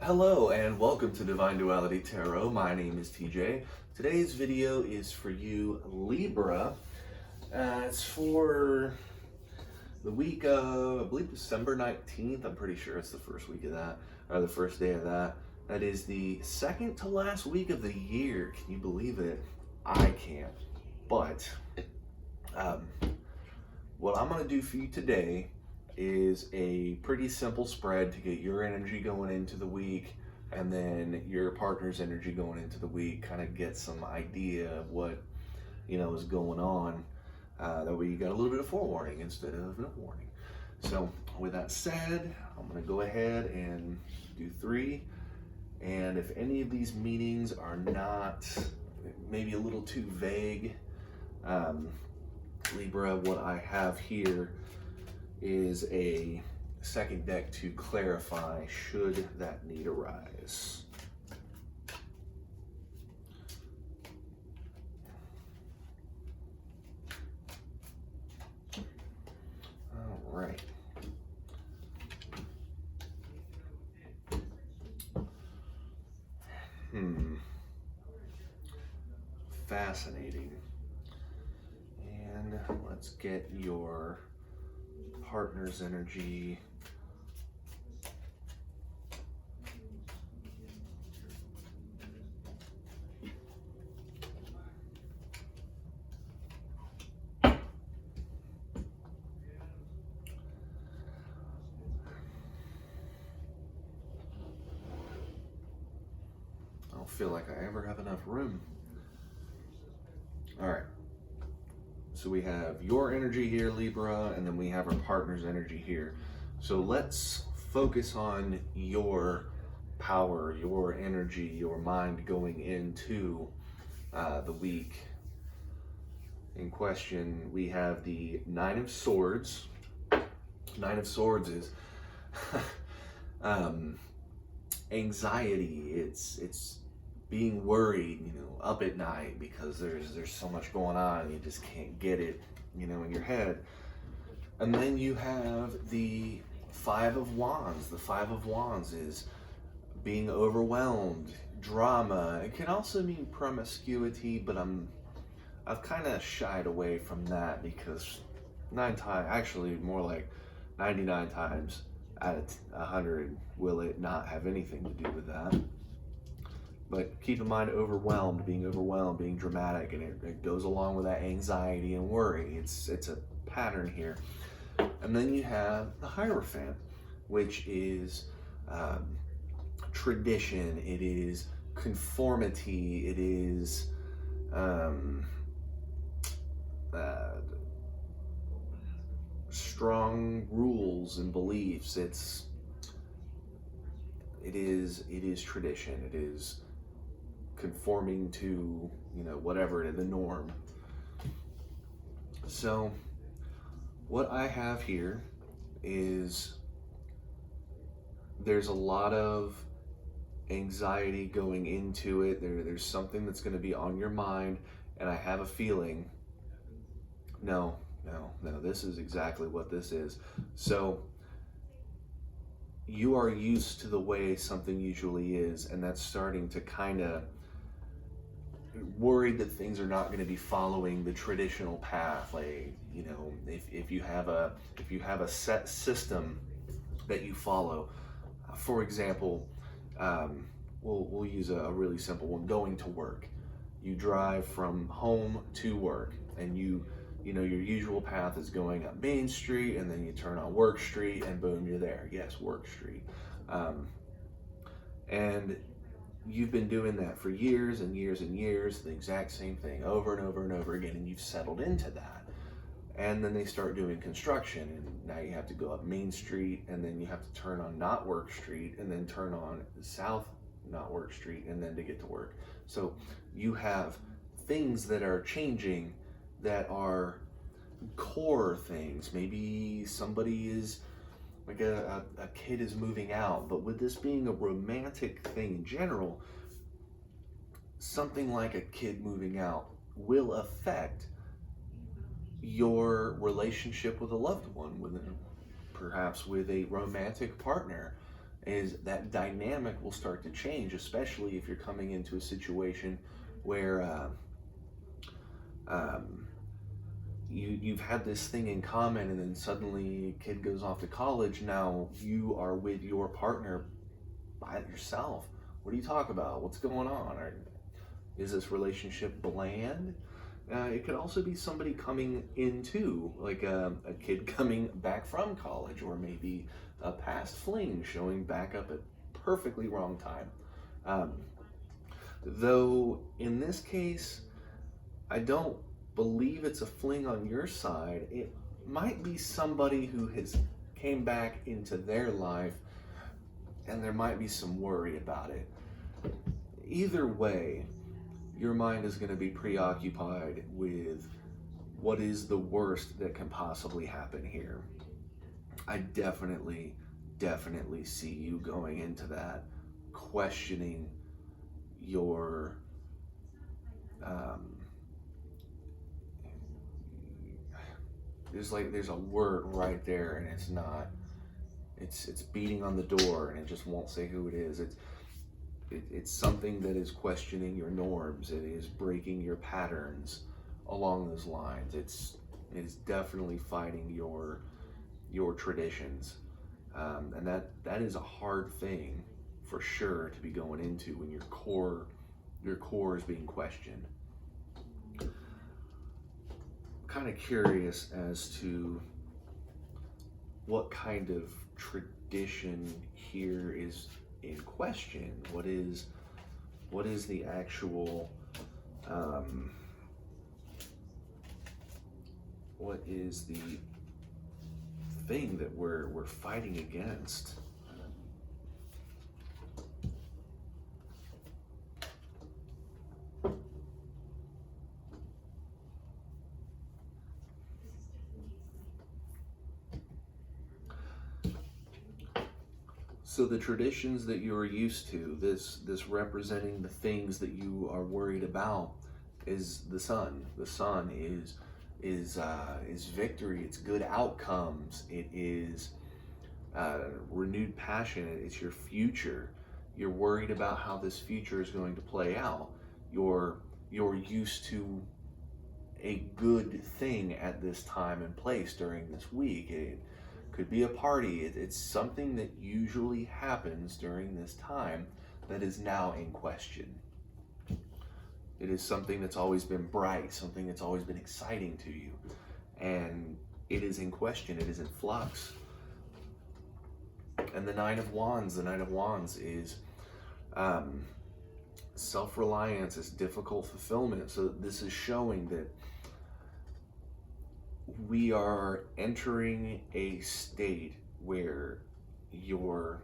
Hello and welcome to Divine Duality Tarot. My name is TJ. Today's video is for you, Libra. It's for the week of, I believe, December 19th. I'm pretty sure it's the first week of that, or the first day of that. That is the second to last week of the year. Can you believe it? I can't. But what I'm going to do for you today is a pretty simple spread to get your energy going into the week and then your partner's energy going into the week, kind of get some idea of what is going on. That way you got a little bit of forewarning instead of no warning. So with that said, I'm going to go ahead and do 3, and if any of these meanings are not maybe a little too vague, Libra, what I have here is a second deck to clarify should that need arise. All right. Fascinating. And let's get your partner's energy. I don't feel like I ever have enough room. All right. So we have your energy here, Libra, and then we have our partner's energy here. So let's focus on your power, your energy, your mind going into the week in question. We have the 9 of Swords. 9 of Swords is anxiety. It's being worried, up at night because there's so much going on and you just can't get it, in your head. And then you have the 5 of Wands. The 5 of Wands is being overwhelmed, drama. It can also mean promiscuity, but I've kind of shied away from that because 9 times, actually more like 99 times out of 100, will it not have anything to do with that. But keep in mind, being dramatic, and it goes along with that anxiety and worry. It's a pattern here. And then you have the Hierophant, which is tradition. It is conformity. It is strong rules and beliefs. It is tradition. It is conforming to whatever, the norm. So what I have here is there's a lot of anxiety going into it. There's something that's going to be on your mind, and I have a feeling no, this is exactly what this is. So you are used to the way something usually is, and that's starting to kind of worried that things are not going to be following the traditional path. Like, if you have a set system that you follow, for example, we'll use a really simple one. Going to work, you drive from home to work, and your usual path is going up Main Street, and then you turn on Work Street, and boom, you're there. Yes, Work Street. And you've been doing that for years and years and years, the exact same thing over and over and over again, and you've settled into that. And then they start doing construction, and now you have to go up Main Street, and then you have to turn on not Work Street, and then turn on South not Work Street, and then to get to work. So you have things that are changing that are core things. Maybe somebody is like a kid is moving out, but with this being a romantic thing in general, something like a kid moving out will affect your relationship with a loved one, perhaps with a romantic partner. is that dynamic will start to change, especially if you're coming into a situation where you've had this thing in common, and then suddenly a kid goes off to college. Now you are with your partner by yourself. What do you talk about? What's going on? Is this relationship bland? It could also be somebody coming into, like a kid coming back from college, or maybe a past fling showing back up at perfectly wrong time. Though in this case, I don't believe it's a fling on your side. It might be somebody who has came back into their life, and there might be some worry about it. Either way, your mind is going to be preoccupied with what is the worst that can possibly happen here. I definitely see you going into that, questioning your there's a word right there, and it's not, it's beating on the door, and it just won't say who it is. It's something that is questioning your norms. It is breaking your patterns along those lines. It is definitely fighting your traditions, and that is a hard thing for sure to be going into when your core is being questioned. Kind of curious as to what kind of tradition here is in question. What is the actual what is the thing that we're fighting against? So the traditions that you are used to, this representing the things that you are worried about, is the sun. The sun is victory. It's good outcomes. It is renewed passion. It's your future. You're worried about how this future is going to play out. You're used to a good thing at this time and place during this week. It could be a party. It's something that usually happens during this time that is now in question. It is something that's always been bright, something that's always been exciting to you, and it is in question. It is in flux. And the Nine of Wands is self-reliance, is difficult fulfillment. So this is showing that we are entering a state where your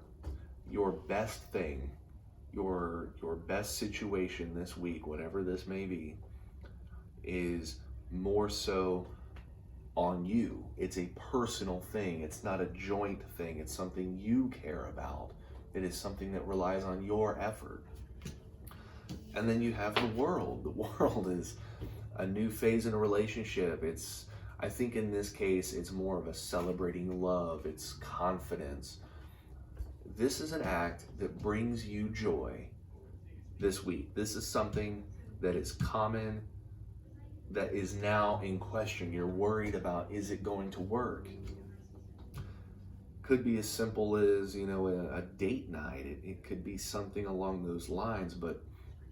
best thing, your best situation this week, whatever this may be, is more so on you. It's a personal thing. It's not a joint thing. It's something you care about. It is something that relies on your effort. And then you have the world. The world is a new phase in a relationship. I think in this case, it's more of a celebrating love. It's confidence. This is an act that brings you joy this week. This is something that is common, that is now in question. You're worried about, is it going to work? Could be as simple as, a date night. It could be something along those lines, but,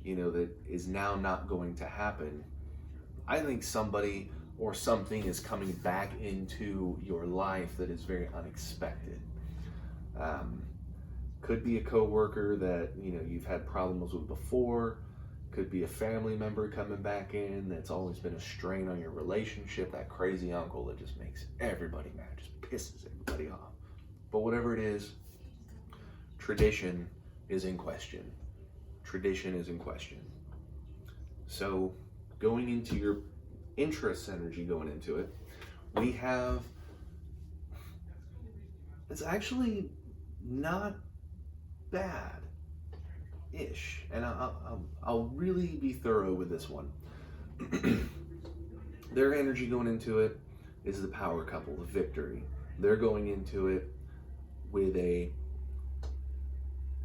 that is now not going to happen. I think somebody or something is coming back into your life that is very unexpected. Could be a coworker that you've had problems with before. Could be a family member coming back in that's always been a strain on your relationship. That crazy uncle that just makes everybody mad, just pisses everybody off. But whatever it is, tradition is in question. Tradition is in question. So going into your interest energy, going into it, we have, it's actually not bad-ish, and I'll really be thorough with this one. Their energy going into it is the power couple, the victory. They're going into it with a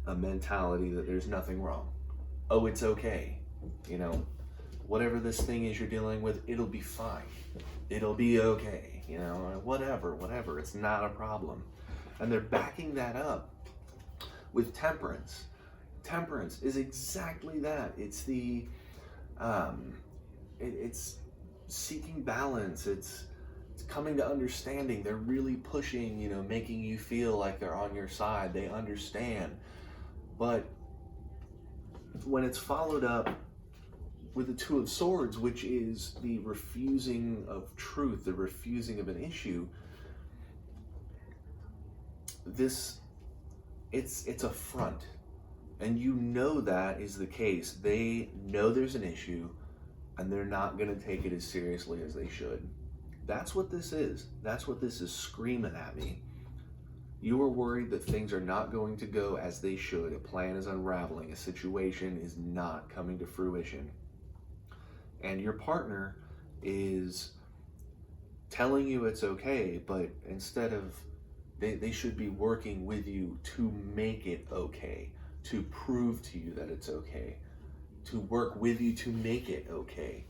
a mentality that there's nothing wrong. Oh, it's okay. You know, whatever this thing is you're dealing with, it'll be fine. It'll be okay. You know, whatever. It's not a problem. And they're backing that up with temperance. Temperance is exactly that. It's the, it's seeking balance. It's coming to understanding. They're really pushing, you know, making you feel like they're on your side. They understand. But when it's followed up with the Two of Swords, which is the refusing of truth, the refusing of an issue, it's a front. And you know that is the case. They know there's an issue, and they're not going to take it as seriously as they should. That's what this is. That's what this is screaming at me. You are worried that things are not going to go as they should. A plan is unraveling. A situation is not coming to fruition. And your partner is telling you it's okay, but instead of, they should be working with you to make it okay, to prove to you that it's okay, to work with you to make it okay.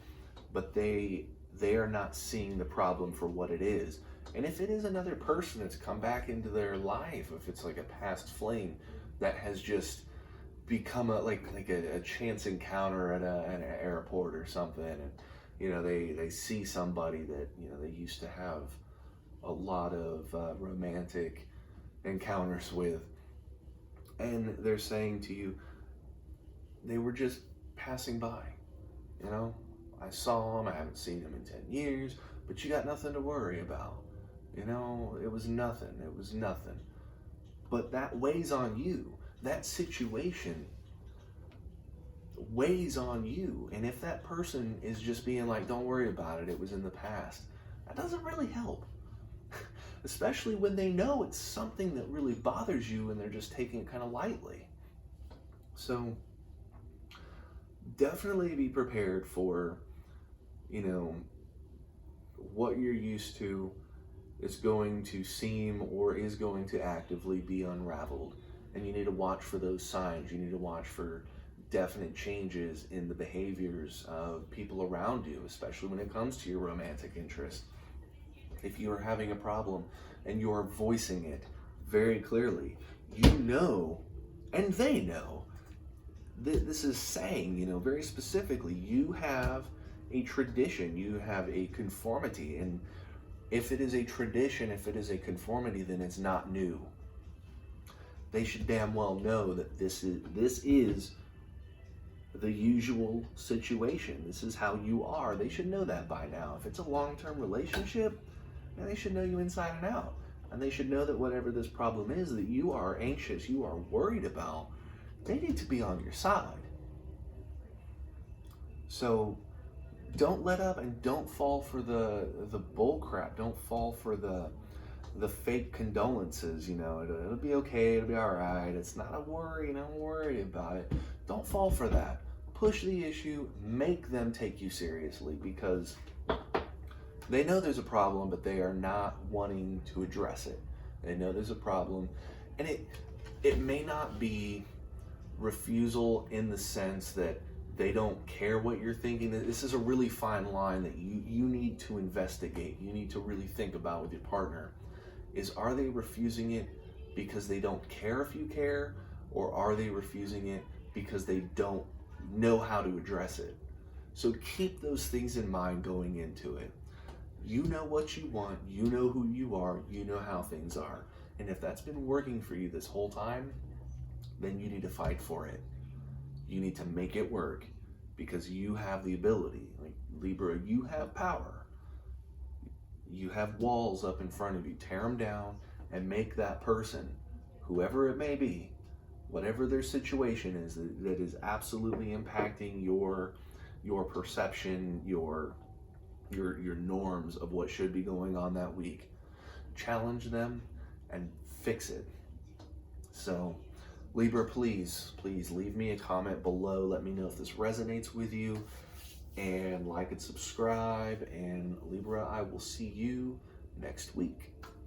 But they are not seeing the problem for what it is. And if it is another person that's come back into their life, if it's like a past flame that has just become like a chance encounter at an airport or something, and you know they see somebody that, you know, they used to have a lot of romantic encounters with, and they're saying to you, they were just passing by, you know, I saw them, I haven't seen them in 10 years, but you got nothing to worry about. You know, it was nothing. But that weighs on you. That situation weighs on you. And if that person is just being like, don't worry about it, it was in the past, that doesn't really help. Especially when they know it's something that really bothers you and they're just taking it kind of lightly. So definitely be prepared for, you know, what you're used to is going to seem or is going to actively be unraveled. And you need to watch for those signs. You need to watch for definite changes in the behaviors of people around you, especially when it comes to your romantic interest. If you are having a problem and you are voicing it very clearly, you know, and they know, this is saying, you know, very specifically, you have a tradition, you have a conformity, and if it is a tradition, if it is a conformity, then it's not new. They should damn well know that this is the usual situation. This is how you are. They should know that by now. If it's a long-term relationship, then they should know you inside and out. And they should know that whatever this problem is that you are anxious, you are worried about, they need to be on your side. So don't let up and don't fall for the bull crap. Don't fall for the fake condolences. You know, it'll be okay, it'll be all right, it's not a worry, don't worry about it. Don't fall for that. Push the issue, make them take you seriously, because they know there's a problem, but they are not wanting to address it. They know there's a problem, and it may not be refusal in the sense that they don't care what you're thinking. This is a really fine line that you need to investigate. You need to really think about with your partner. Are they refusing it because they don't care if you care, or are they refusing it because they don't know how to address it? So keep those things in mind going into it. You know what you want, you know who you are, you know how things are. And if that's been working for you this whole time, then you need to fight for it. You need to make it work, because you have the ability. Like Libra, you have power. You have walls up in front of you. Tear them down and make that person, whoever it may be, whatever their situation is that is absolutely impacting your perception, your norms of what should be going on that week. Challenge them and fix it. So Libra, please leave me a comment below. Let me know if this resonates with you, and like and subscribe. And Libra, I will see you next week.